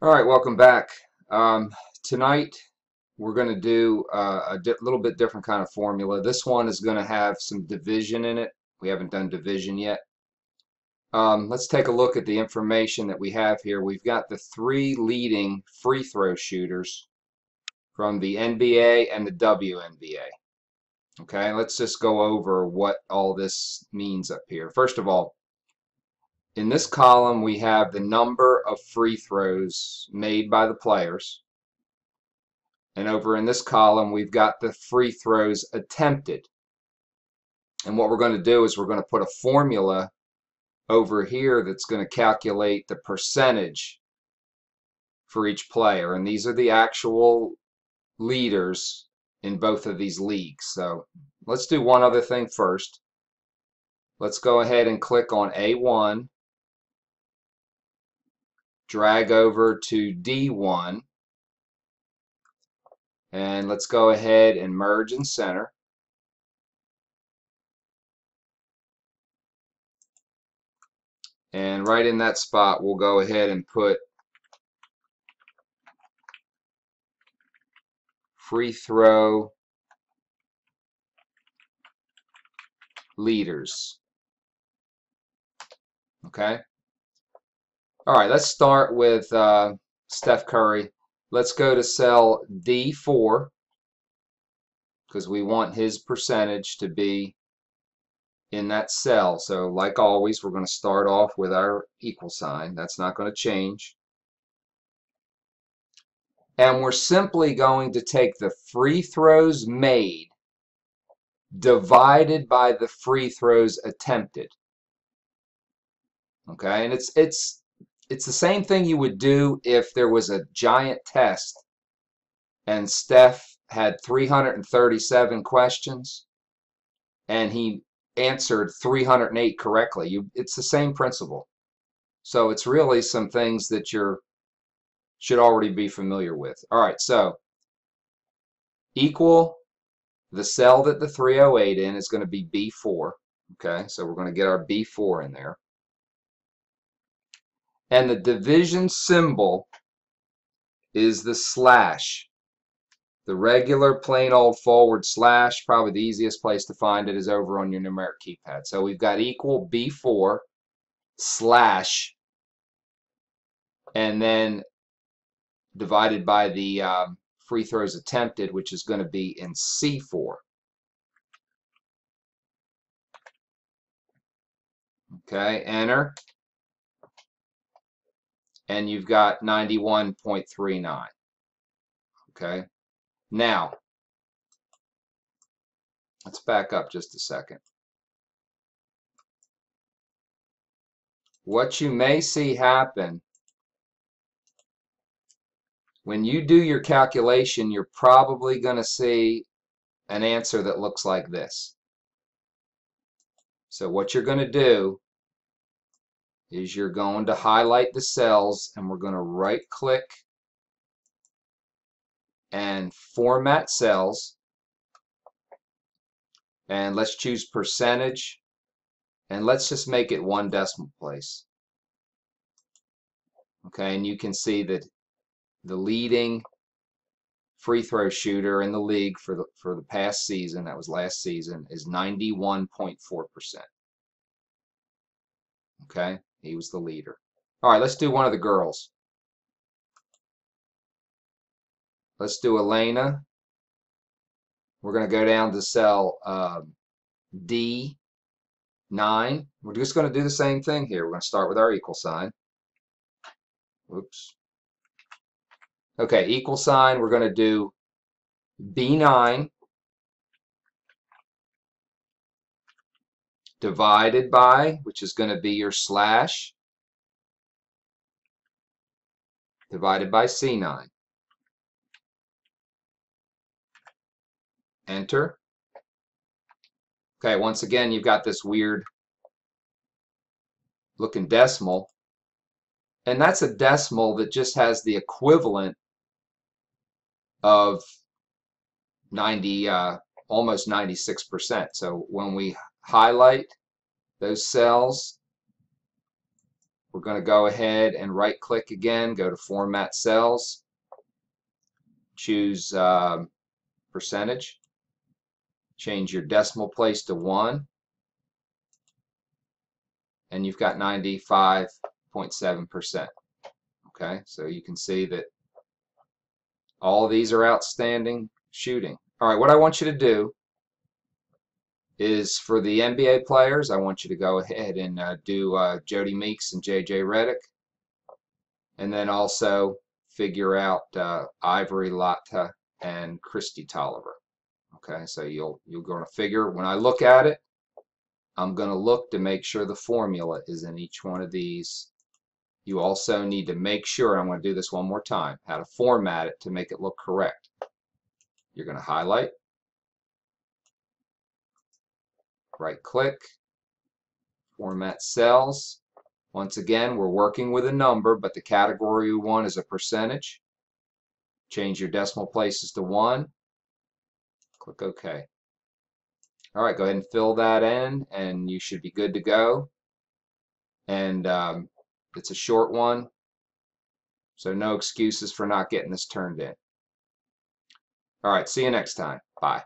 All right, welcome back. Tonight we're going to do little bit different kind of formula. This one is going to have some division in it. We haven't done division yet. Let's take a look at the information that we have here. We've got the three leading free throw shooters from the NBA and the WNBA. Okay, let's just go over what all this means up here. First of all, in this column we have the number of free throws made by the players. And over in this column, we've got the free throws attempted. And what we're going to do is we're going to put a formula over here that's going to calculate the percentage for each player. And these are the actual leaders in both of these leagues. So let's do one other thing first. Let's go ahead and click on A1, drag over to D1, and let's go ahead and merge and center. And right in that spot, we'll go ahead and put free throw leaders. Okay. All right, let's start with Steph Curry. Let's go to cell D4 because we want his percentage to be in that cell. So like always, we're going to start off with our equal sign. That's not going to change. And we're simply going to take the free throws made divided by the free throws attempted. Okay, and it's the same thing you would do if there was a giant test and Steph had 337 questions and he answered 308 correctly. It's the same principle. So it's really some things that you should already be familiar with. All right, so equal the cell that the 308 in is going to be B4. Okay, so we're going to get our B4 in there. And the division symbol is the slash. The regular plain old forward slash, probably the easiest place to find it is over on your numeric keypad. So we've got equal B4 slash and then divided by the free throws attempted, which is going to be in C4. Okay, enter. And you've got 91.39. Okay, now let's back up just a second. What you may see happen when you do your calculation, you're probably going to see an answer that looks like this. So what you're going to do is you're going to highlight the cells and we're going to right click and format cells, and let's choose percentage and let's just make it one decimal place. Okay, and you can see that the leading free throw shooter in the league for the past season, that was last season, is 91.4%. Okay, he was the leader. All right, let's do one of the girls. Let's do Elena. We're going to go down to cell D9. We're just going to do the same thing here. We're going to start with our equal sign. Oops. Okay, equal sign. We're going to do B9 divided by, which is going to be your slash, divided by C9. Enter. Okay, once again, you've got this weird looking decimal. And that's a decimal that just has the equivalent of 90, almost 96%. So when we highlight those cells, we're going to go ahead and right click again, go to Format Cells, choose percentage, change your decimal place to 1, and you've got 95.7%. Okay, so you can see that all of these are outstanding shooting. All right, what I want you to do is for the NBA players, I want you to go ahead and do Jody Meeks and J.J. Redick, and then also figure out Ivory Latta and Christy Tolliver. Okay, so you're going to figure, when I look at it, I'm going to look to make sure the formula is in each one of these. You also need to make sure, I'm going to do this one more time, how to format it to make it look correct. You're going to highlight, right click, format cells. Once again, we're working with a number, but the category we want is a percentage. Change your decimal places to 1. Click OK. All right, go ahead and fill that in, and you should be good to go. And it's a short one, so no excuses for not getting this turned in. All right, see you next time. Bye.